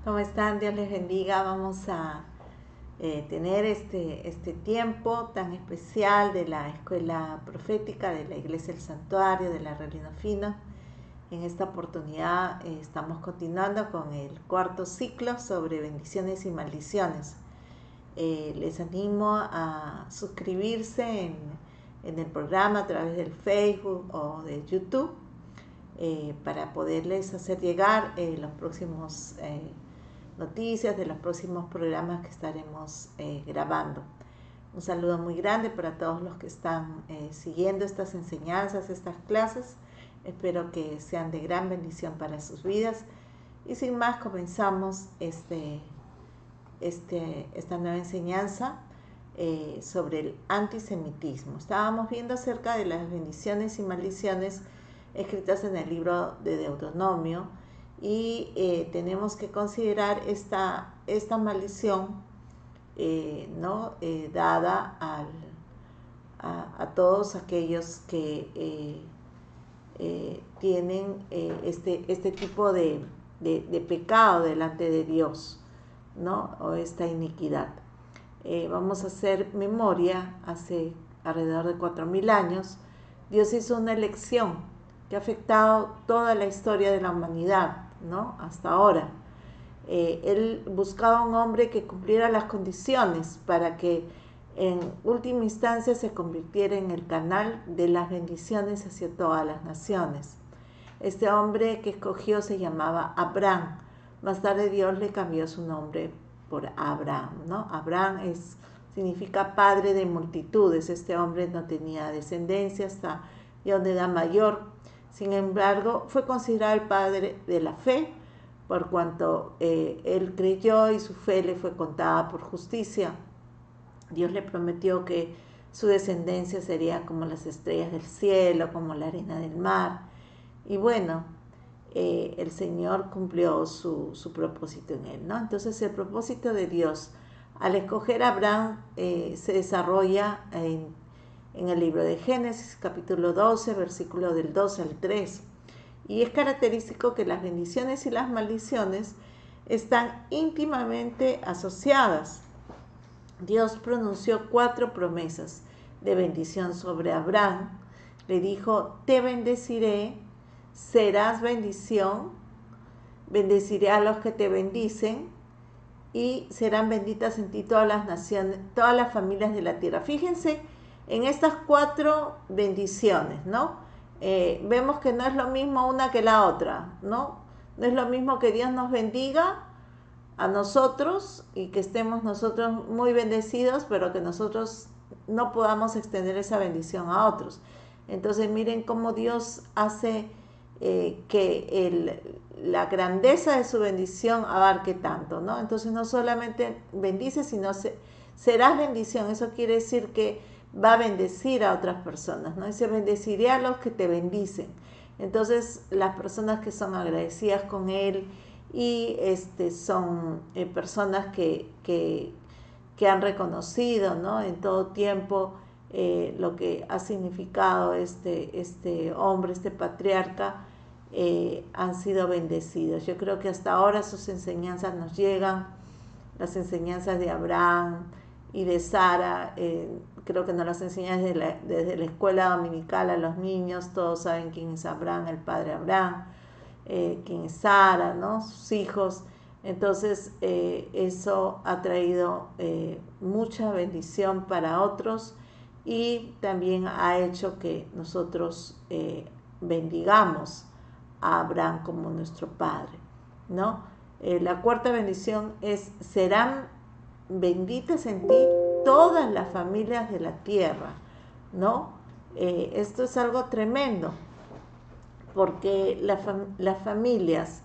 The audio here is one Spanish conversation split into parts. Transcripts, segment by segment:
¿Cómo están? Dios les bendiga. Vamos a tener este tiempo tan especial de la escuela profética de la Iglesia del Santuario de la Realidad Fina. En esta oportunidad estamos continuando con el cuarto ciclo sobre bendiciones y maldiciones. Les animo a suscribirse en el programa a través del Facebook o de YouTube para poderles hacer llegar los próximos noticias de los próximos programas que estaremos grabando. Un saludo muy grande para todos los que están siguiendo estas enseñanzas, estas clases. Espero que sean de gran bendición para sus vidas. Y sin más, comenzamos esta nueva enseñanza sobre el antisemitismo. Estábamos viendo acerca de las bendiciones y maldiciones escritas en el libro de Deuteronomio, y tenemos que considerar esta maldición dada a todos aquellos que tienen este tipo de pecado delante de Dios, ¿no? O esta iniquidad. Vamos a hacer memoria. Hace alrededor de 4000 años Dios hizo una elección que ha afectado toda la historia de la humanidad, ¿no? Hasta ahora. Él buscaba un hombre que cumpliera las condiciones para que en última instancia se convirtiera en el canal de las bendiciones hacia todas las naciones. Este hombre que escogió se llamaba Abraham. Más tarde Dios le cambió su nombre por Abraham, ¿no? Abraham significa padre de multitudes. Este hombre no tenía descendencia hasta de edad mayor. Sin embargo, fue considerado el padre de la fe, por cuanto él creyó y su fe le fue contada por justicia. Dios le prometió que su descendencia sería como las estrellas del cielo, como la arena del mar. Y bueno, el Señor cumplió su propósito en él, ¿no? Entonces el propósito de Dios al escoger a Abraham se desarrolla en el libro de Génesis, capítulo 12, versículo del 2 al 3. Y es característico que las bendiciones y las maldiciones están íntimamente asociadas. Dios pronunció 4 promesas de bendición sobre Abraham. Le dijo: te bendeciré, serás bendición, bendeciré a los que te bendicen, y serán benditas en ti todas las naciones, todas las familias de la tierra. Fíjense en estas 4 bendiciones, ¿no? Vemos que no es lo mismo una que la otra, ¿no? No es lo mismo que Dios nos bendiga a nosotros y que estemos nosotros muy bendecidos, pero que nosotros no podamos extender esa bendición a otros. Entonces miren cómo Dios hace que la grandeza de su bendición abarque tanto, ¿no? Entonces no solamente bendice, sino serás bendición. Eso quiere decir que va a bendecir a otras personas, ¿no? Dice: bendeciré a los que te bendicen. Entonces las personas que son agradecidas con él y son personas que han reconocido, ¿no?, en todo tiempo lo que ha significado este hombre, este patriarca, han sido bendecidos. Yo creo que hasta ahora sus enseñanzas nos llegan, las enseñanzas de Abraham y de Sara. Creo que nos las enseñan desde la escuela dominical a los niños. Todos saben quién es Abraham, el padre Abraham, quién es Sara, ¿no?, sus hijos. Entonces eso ha traído mucha bendición para otros, y también ha hecho que nosotros bendigamos a Abraham como nuestro padre, ¿no? La 4ª bendición es: serán benditas en ti todas las familias de la tierra, ¿no? Esto es algo tremendo, porque las familias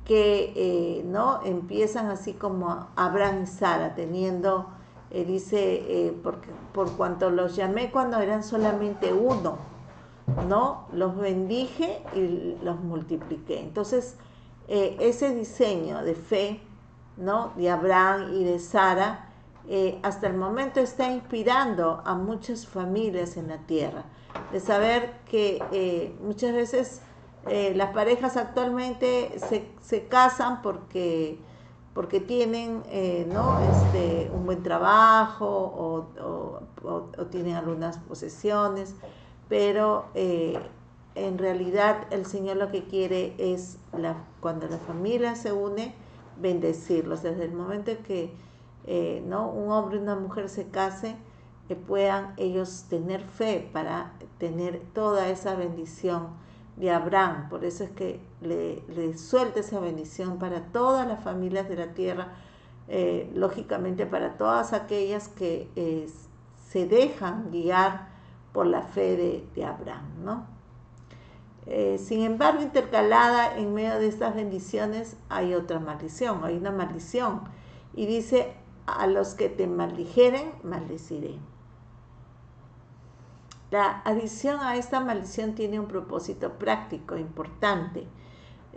que no empiezan así como Abraham y Sara, teniendo, dice, por cuanto los llamé cuando eran solamente uno, ¿no?, los bendije y los multipliqué. Entonces ese diseño de fe, ¿no?, de Abraham y de Sara, hasta el momento está inspirando a muchas familias en la tierra, de saber que muchas veces las parejas actualmente se casan porque porque tienen ¿no? Un buen trabajo o tienen algunas posesiones, pero en realidad el Señor lo que quiere es, cuando la familia se une, bendecirlos. Desde el momento en que ¿no? un hombre y una mujer se casen, puedan ellos tener fe para tener toda esa bendición de Abraham. Por eso es que le suelta esa bendición para todas las familias de la tierra, lógicamente para todas aquellas que se dejan guiar por la fe de Abraham, ¿no? Sin embargo, intercalada en medio de estas bendiciones hay otra maldición, hay una maldición. Y dice, a los que te maldijeren, maldeciré. La adición a esta maldición tiene un propósito práctico importante.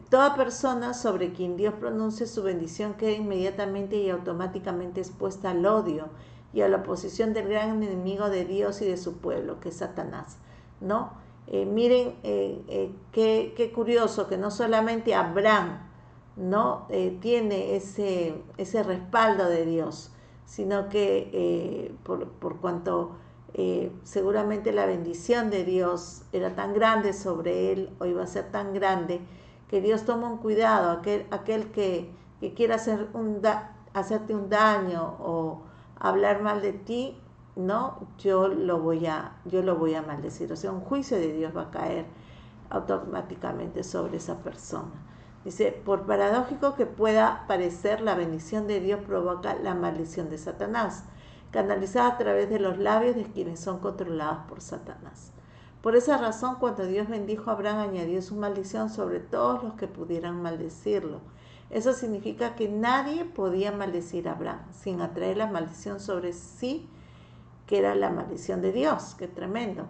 Toda persona sobre quien Dios pronuncie su bendición queda inmediatamente y automáticamente expuesta al odio y a la oposición del gran enemigo de Dios y de su pueblo, que es Satanás, ¿no? Miren qué curioso que no solamente Abraham, ¿no? Tiene ese respaldo de Dios, sino que por cuanto seguramente la bendición de Dios era tan grande sobre él, o iba a ser tan grande, que Dios toma un cuidado, aquel que quiera hacerte un daño o hablar mal de ti, no, yo lo voy a maldecir. O sea, un juicio de Dios va a caer automáticamente sobre esa persona. Dice, por paradójico que pueda parecer, la bendición de Dios provoca la maldición de Satanás, canalizada a través de los labios de quienes son controlados por Satanás. Por esa razón, cuando Dios bendijo a Abraham, añadió su maldición sobre todos los que pudieran maldecirlo. Eso significa que nadie podía maldecir a Abraham sin atraer la maldición sobre sí, que era la maldición de Dios. ¡Qué tremendo!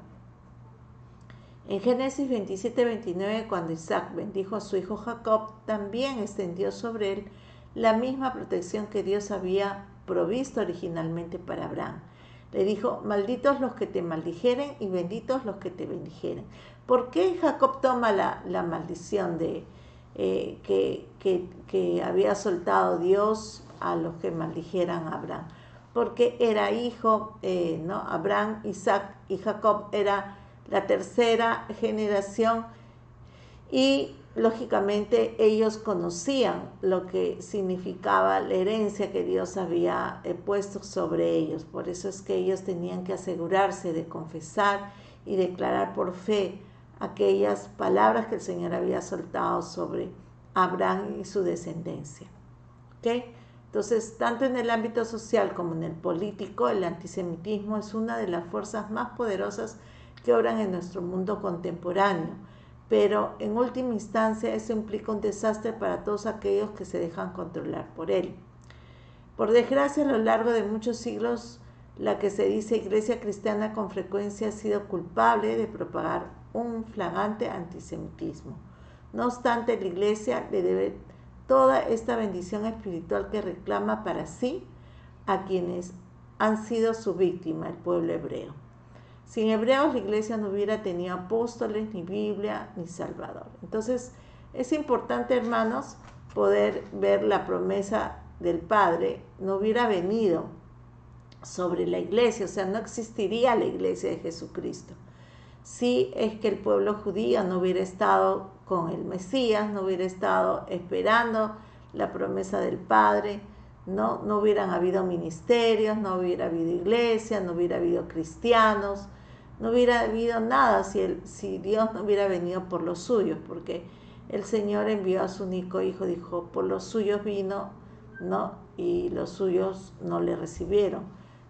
En Génesis 27-29, cuando Isaac bendijo a su hijo Jacob, también extendió sobre él la misma protección que Dios había provisto originalmente para Abraham. Le dijo, malditos los que te maldijeren y benditos los que te bendijeren. ¿Por qué Jacob toma la maldición que había soltado Dios a los que maldijeran a Abraham? Porque era hijo, ¿no? Abraham, Isaac y Jacob era la tercera generación y lógicamente ellos conocían lo que significaba la herencia que Dios había puesto sobre ellos. Por eso es que ellos tenían que asegurarse de confesar y declarar por fe aquellas palabras que el Señor había soltado sobre Abraham y su descendencia. ¿Okay? Entonces, tanto en el ámbito social como en el político, el antisemitismo es una de las fuerzas más poderosas que obran en nuestro mundo contemporáneo. Pero en última instancia eso implica un desastre para todos aquellos que se dejan controlar por él. Por desgracia, a lo largo de muchos siglos, la que se dice Iglesia Cristiana con frecuencia ha sido culpable de propagar un flagrante antisemitismo. No obstante, la Iglesia le debe toda esta bendición espiritual que reclama para sí a quienes han sido su víctima, el pueblo hebreo. Sin hebreos, la iglesia no hubiera tenido apóstoles, ni Biblia, ni Salvador. Entonces, es importante, hermanos, poder ver la promesa del Padre. No hubiera venido sobre la iglesia, o sea, no existiría la iglesia de Jesucristo. Si es que el pueblo judío no hubiera estado con el Mesías, no hubiera estado esperando la promesa del Padre, no hubieran habido ministerios, no hubiera habido iglesia, no hubiera habido cristianos, no hubiera habido nada si Dios no hubiera venido por los suyos, porque el Señor envió a su único hijo, dijo, por los suyos vino, ¿no? Y los suyos no le recibieron,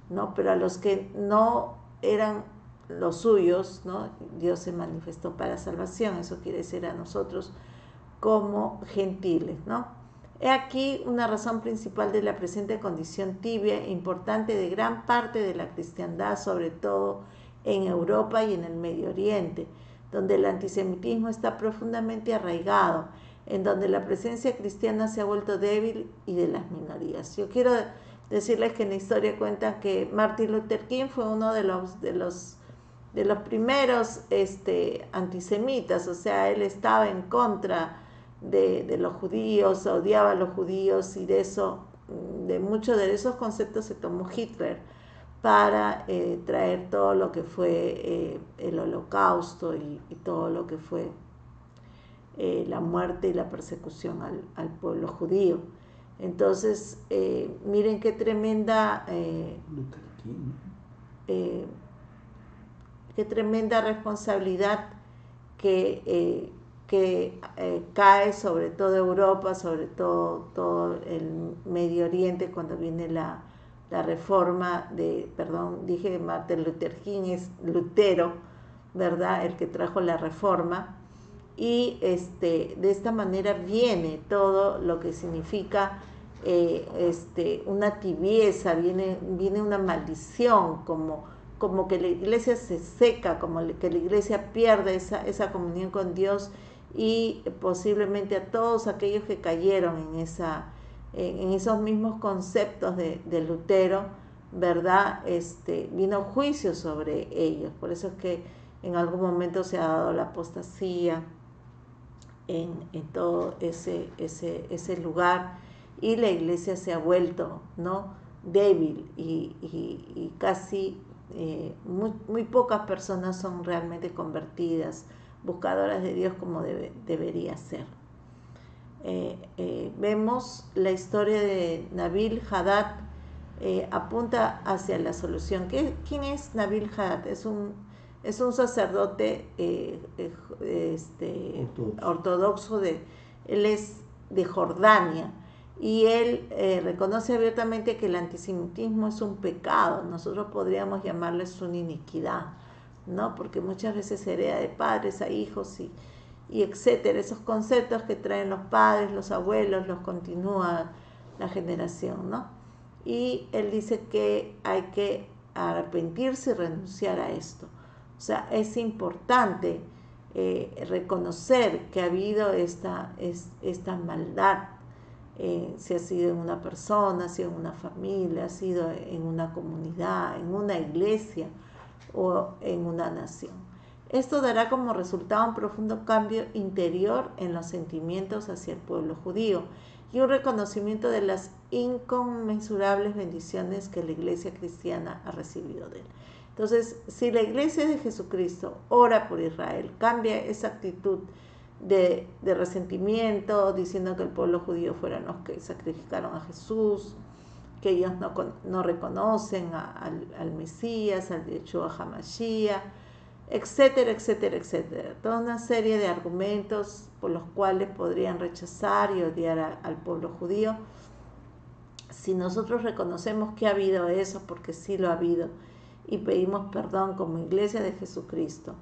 ¿no? Pero a los que no eran los suyos, ¿no? Dios se manifestó para salvación, eso quiere decir a nosotros como gentiles, ¿no? He aquí una razón principal de la presente condición tibia e importante de gran parte de la cristiandad, sobre todo en Europa y en el Medio Oriente, donde el antisemitismo está profundamente arraigado, en donde la presencia cristiana se ha vuelto débil y de las minorías. Yo quiero decirles que en la historia cuentan que Martin Luther King fue uno de los primeros antisemitas, o sea, él estaba en contra de los judíos, odiaba a los judíos, y de muchos de esos conceptos se tomó Hitler para traer todo lo que fue el holocausto y todo lo que fue la muerte y la persecución al pueblo judío. Entonces, miren qué tremenda responsabilidad que cae sobre toda Europa, sobre todo el Medio Oriente, cuando viene la reforma dije Martin Luther King, es Lutero, ¿verdad? El que trajo la reforma. Y de esta manera viene todo lo que significa una tibieza, viene una maldición, como que la iglesia se seca, como que la iglesia pierde esa comunión con Dios, y posiblemente a todos aquellos que cayeron en esos mismos conceptos de Lutero, ¿verdad? Vino juicio sobre ellos. Por eso es que en algún momento se ha dado la apostasía en todo ese lugar, y la iglesia se ha vuelto, ¿no?, débil, y casi muy pocas personas son realmente convertidas, buscadoras de Dios como debería ser. Vemos la historia de Nabil Hadad, apunta hacia la solución. ¿Quién es Nabil Hadad? Es un sacerdote ortodoxo. Él es de Jordania, y él reconoce abiertamente que el antisemitismo es un pecado. Nosotros podríamos llamarles una iniquidad, ¿no? Porque muchas veces se hereda de padres a hijos y etcétera. Esos conceptos que traen los padres, los abuelos, los continúa la generación, ¿no? Y él dice que hay que arrepentirse y renunciar a esto. O sea, es importante reconocer que ha habido esta maldad, si ha sido en una persona, si en una familia, ha sido en una comunidad, en una iglesia o en una nación. Esto dará como resultado un profundo cambio interior en los sentimientos hacia el pueblo judío, y un reconocimiento de las inconmensurables bendiciones que la iglesia cristiana ha recibido de él. Entonces, si la iglesia de Jesucristo ora por Israel, cambia esa actitud de resentimiento, diciendo que el pueblo judío fueron los que sacrificaron a Jesús, que ellos no reconocen al Mesías, al Yeshua HaMashiach, etcétera, etcétera, etcétera. Toda una serie de argumentos por los cuales podrían rechazar y odiar al pueblo judío. Si nosotros reconocemos que ha habido eso, porque sí lo ha habido, y pedimos perdón como iglesia de Jesucristo,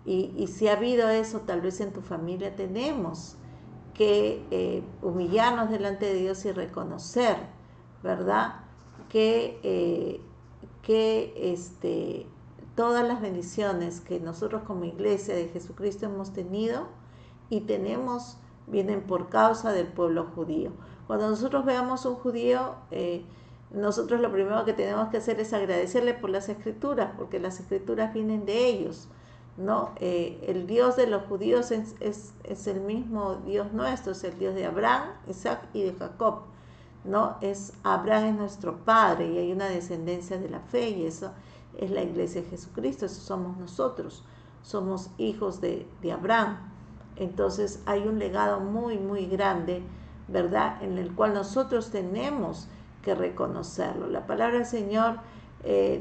y si ha habido eso, tal vez en tu familia, tenemos que humillarnos delante de Dios y reconocer, ¿verdad?, que todas las bendiciones que nosotros como iglesia de Jesucristo hemos tenido y tenemos, vienen por causa del pueblo judío. Cuando nosotros veamos un judío, nosotros lo primero que tenemos que hacer es agradecerle por las escrituras, porque las escrituras vienen de ellos, ¿no? El Dios de los judíos es el mismo Dios nuestro, es el Dios de Abraham, Isaac y de Jacob, ¿no? Abraham es nuestro padre, y hay una descendencia de la fe, y eso es la iglesia de Jesucristo. Eso somos nosotros, somos hijos de Abraham. Entonces hay un legado muy, muy grande, ¿verdad?, en el cual nosotros tenemos que reconocerlo. La palabra del Señor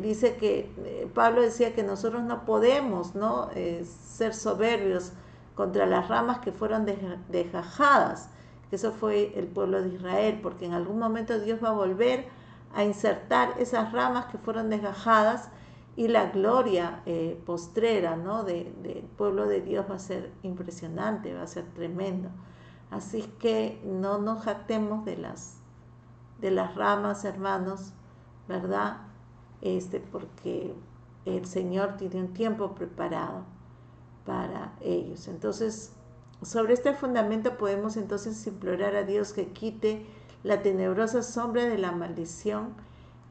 dice que, Pablo decía que nosotros no podemos, ¿no?, ser soberbios contra las ramas que fueron desgajadas, que eso fue el pueblo de Israel, porque en algún momento Dios va a volver a insertar esas ramas que fueron desgajadas, y la gloria postrera, ¿no?, del pueblo de Dios va a ser impresionante, va a ser tremendo. Así que no nos jactemos de las ramas, hermanos, ¿verdad? Porque el Señor tiene un tiempo preparado para ellos. Entonces, sobre este fundamento podemos entonces implorar a Dios que quite la tenebrosa sombra de la maldición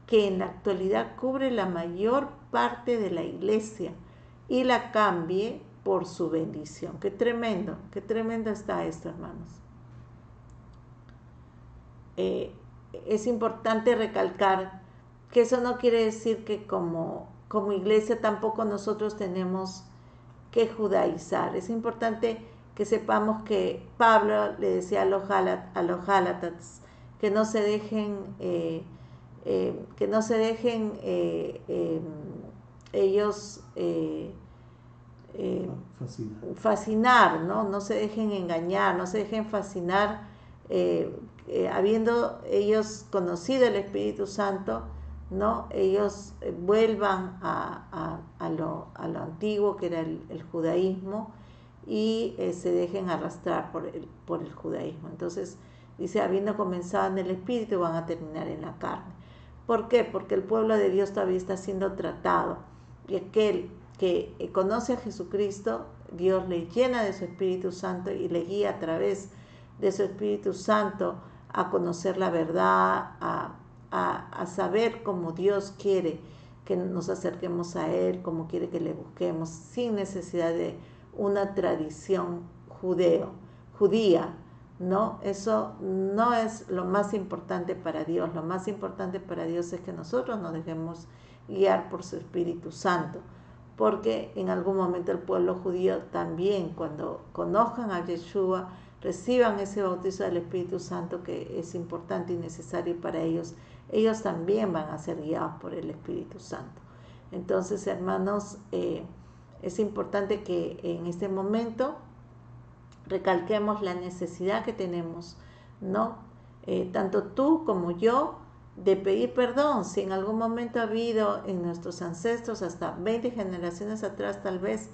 que en la actualidad cubre la mayor parte de la iglesia, y la cambie por su bendición. Qué tremendo está esto, hermanos. es importante recalcar que eso no quiere decir que como iglesia tampoco nosotros tenemos que judaizar. Es importante que sepamos que Pablo le decía a los Gálatas que no se dejen ellos fascinar, ¿no? No se dejen engañar, no se dejen fascinar, habiendo ellos conocido el Espíritu Santo, ¿no? Ellos vuelvan a lo antiguo que era el judaísmo y se dejen arrastrar por el judaísmo. Entonces dice, habiendo comenzado en el Espíritu, van a terminar en la carne. ¿Por qué? Porque el pueblo de Dios todavía está siendo tratado, y aquel que conoce a Jesucristo, Dios le llena de su Espíritu Santo y le guía a través de su Espíritu Santo a conocer la verdad, a saber cómo Dios quiere que nos acerquemos a Él, cómo quiere que le busquemos, sin necesidad de una tradición judía, ¿no? Eso no es lo más importante para Dios. Lo más importante para Dios es que nosotros nos dejemos guiar por su Espíritu Santo, porque en algún momento el pueblo judío también, cuando conozcan a Yeshua, reciban ese bautizo del Espíritu Santo que es importante y necesario para ellos, ellos también van a ser guiados por el Espíritu Santo. Entonces, hermanos, es importante que en este momento recalquemos la necesidad que tenemos, ¿no? Tanto tú como yo, de pedir perdón. Si en algún momento ha habido en nuestros ancestros, hasta 20 generaciones atrás tal vez,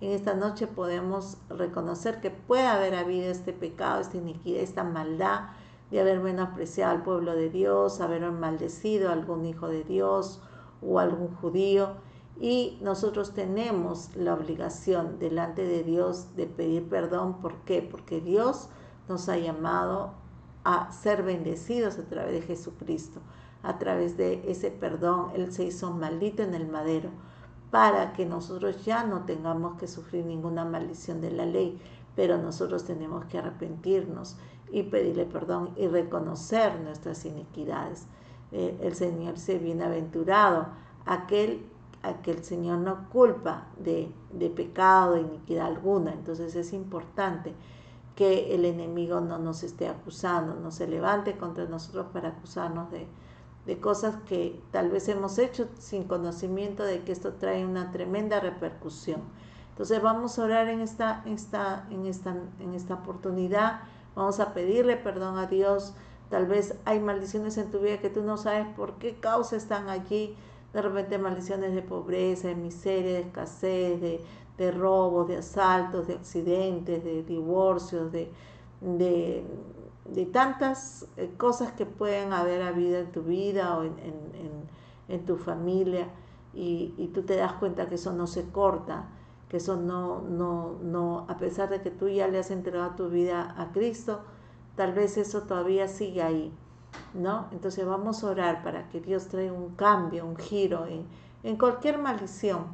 en esta noche podemos reconocer que puede haber habido este pecado, esta iniquidad, esta maldad de haber menospreciado al pueblo de Dios, haber maldecido a algún hijo de Dios o algún judío. Y nosotros tenemos la obligación delante de Dios de pedir perdón. ¿Por qué? Porque Dios nos ha llamado a ser bendecidos a través de Jesucristo. A través de ese perdón, Él se hizo maldito en el madero para que nosotros ya no tengamos que sufrir ninguna maldición de la ley. Pero nosotros tenemos que arrepentirnos y pedirle perdón y reconocer nuestras iniquidades. El Señor dice, bienaventurado aquel que el Señor no culpa de pecado, de iniquidad alguna. Entonces es importante que el enemigo no nos esté acusando, no se levante contra nosotros para acusarnos de cosas que tal vez hemos hecho sin conocimiento de que esto trae una tremenda repercusión. Entonces vamos a orar en esta oportunidad, vamos a pedirle perdón a Dios. Tal vez hay maldiciones en tu vida que tú no sabes por qué causa están allí. De repente maldiciones de pobreza, de miseria, de escasez, de robos, de asaltos, de accidentes, de divorcios, de tantas cosas que pueden haber habido en tu vida o en tu familia, y tú te das cuenta que eso no se corta, que eso no, a pesar de que tú ya le has entregado tu vida a Cristo, tal vez eso todavía sigue ahí, ¿no? Entonces vamos a orar para que Dios traiga un cambio, un giro en cualquier maldición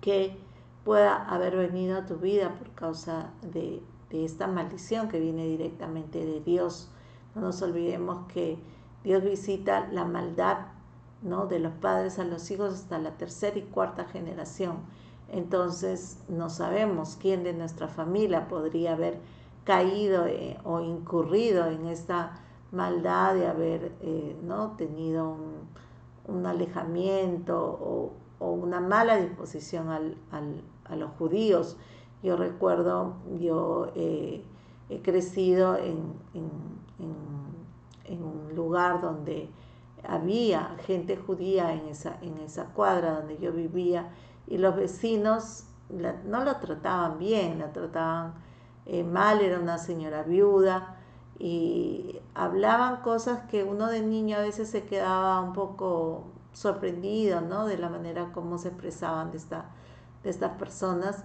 que pueda haber venido a tu vida por causa de esta maldición que viene directamente de Dios. No nos olvidemos que Dios visita la maldad, ¿no?, de los padres a los hijos hasta la tercera y cuarta generación. Entonces no sabemos quién de nuestra familia podría haber caído o incurrido en esta maldad de haber ¿no?, tenido un alejamiento o una mala disposición a los judíos. Yo recuerdo, yo he crecido en un lugar donde había gente judía en esa cuadra donde yo vivía, y los vecinos no lo trataban bien, la trataban mal. Era una señora viuda y hablaban cosas que uno de niño a veces se quedaba un poco sorprendido, ¿no?, de la manera como se expresaban de estas personas.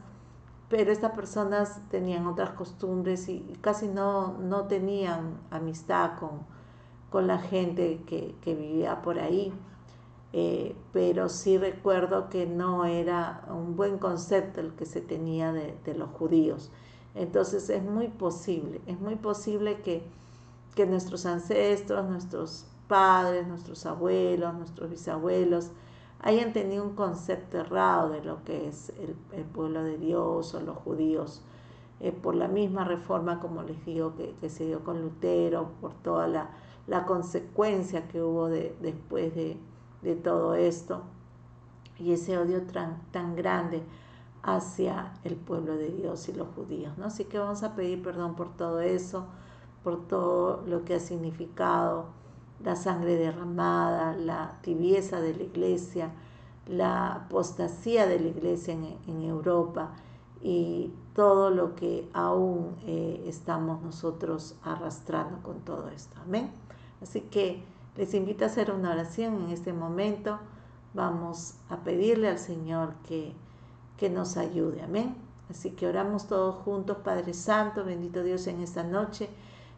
Pero estas personas tenían otras costumbres y casi no tenían amistad con la gente que vivía por ahí. Pero sí recuerdo que no era un buen concepto el que se tenía de los judíos. Entonces es muy posible que nuestros ancestros, nuestros padres, nuestros abuelos, nuestros bisabuelos hayan tenido un concepto errado de lo que es el pueblo de Dios o los judíos, por la misma reforma, como les digo, que se dio con Lutero, por toda la consecuencia que hubo después de todo esto, y ese odio tan grande hacia el pueblo de Dios y los judíos, ¿no? Así que vamos a pedir perdón por todo eso, por todo lo que ha significado la sangre derramada, la tibieza de la iglesia, la apostasía de la iglesia en Europa y todo lo que aún estamos nosotros arrastrando con todo esto. Amén. Así que les invito a hacer una oración en este momento. Vamos a pedirle al Señor que nos ayude. Amén. Así que oramos todos juntos. Padre Santo, bendito Dios, en esta noche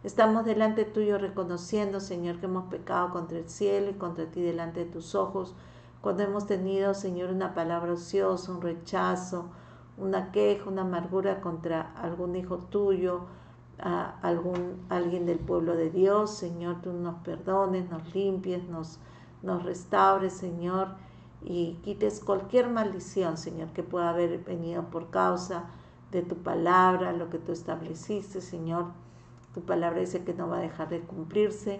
estamos delante tuyo reconociendo, Señor, que hemos pecado contra el cielo y contra ti delante de tus ojos. Cuando hemos tenido, Señor, una palabra ociosa, un rechazo, una queja, una amargura contra algún hijo tuyo, alguien del pueblo de Dios, Señor, tú nos perdones, nos limpies, nos restaures, Señor, y quites cualquier maldición, Señor, que pueda haber venido por causa de tu palabra, lo que tú estableciste, Señor. Tu palabra dice que no va a dejar de cumplirse,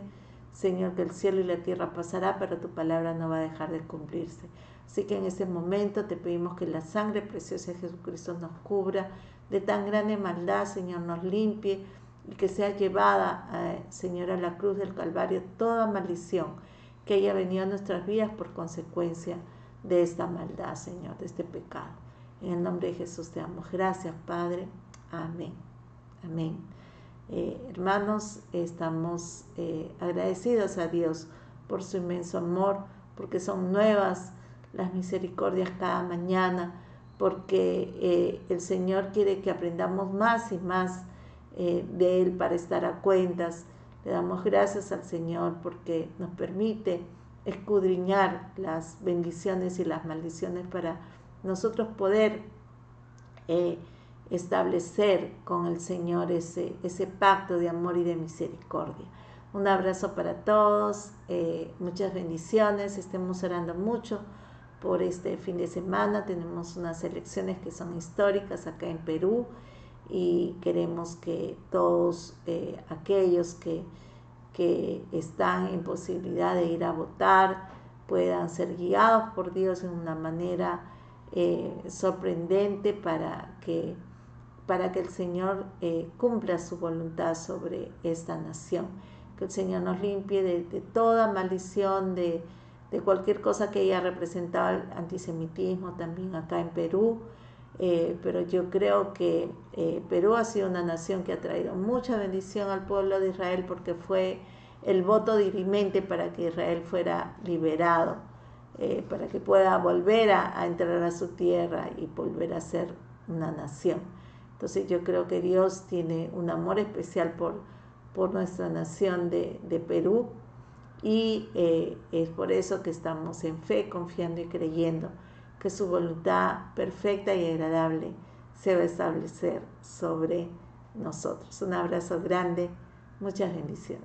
Señor, que el cielo y la tierra pasará, pero tu palabra no va a dejar de cumplirse. Así que en este momento te pedimos que la sangre preciosa de Jesucristo nos cubra de tan grande maldad, Señor, nos limpie y que sea llevada, Señor, a la cruz del Calvario toda maldición que haya venido a nuestras vidas por consecuencia de esta maldad, Señor, de este pecado. En el nombre de Jesús te damos gracias, Padre. Amén. Amén. Hermanos, estamos agradecidos a Dios por su inmenso amor, porque son nuevas las misericordias cada mañana, porque el Señor quiere que aprendamos más y más de Él para estar a cuentas. Le damos gracias al Señor porque nos permite escudriñar las bendiciones y las maldiciones para nosotros poder establecer con el Señor ese pacto de amor y de misericordia. Un abrazo para todos, muchas bendiciones, estemos orando mucho por este fin de semana. Tenemos unas elecciones que son históricas acá en Perú y queremos que todos aquellos que están en posibilidad de ir a votar puedan ser guiados por Dios en una manera sorprendente para que el Señor cumpla su voluntad sobre esta nación. Que el Señor nos limpie de toda maldición, de cualquier cosa que haya representado el antisemitismo también acá en Perú. Pero yo creo que Perú ha sido una nación que ha traído mucha bendición al pueblo de Israel porque fue el voto dirimente para que Israel fuera liberado, para que pueda volver a entrar a su tierra y volver a ser una nación. Entonces yo creo que Dios tiene un amor especial por nuestra nación de Perú y es por eso que estamos en fe, confiando y creyendo que su voluntad perfecta y agradable se va a establecer sobre nosotros. Un abrazo grande, muchas bendiciones.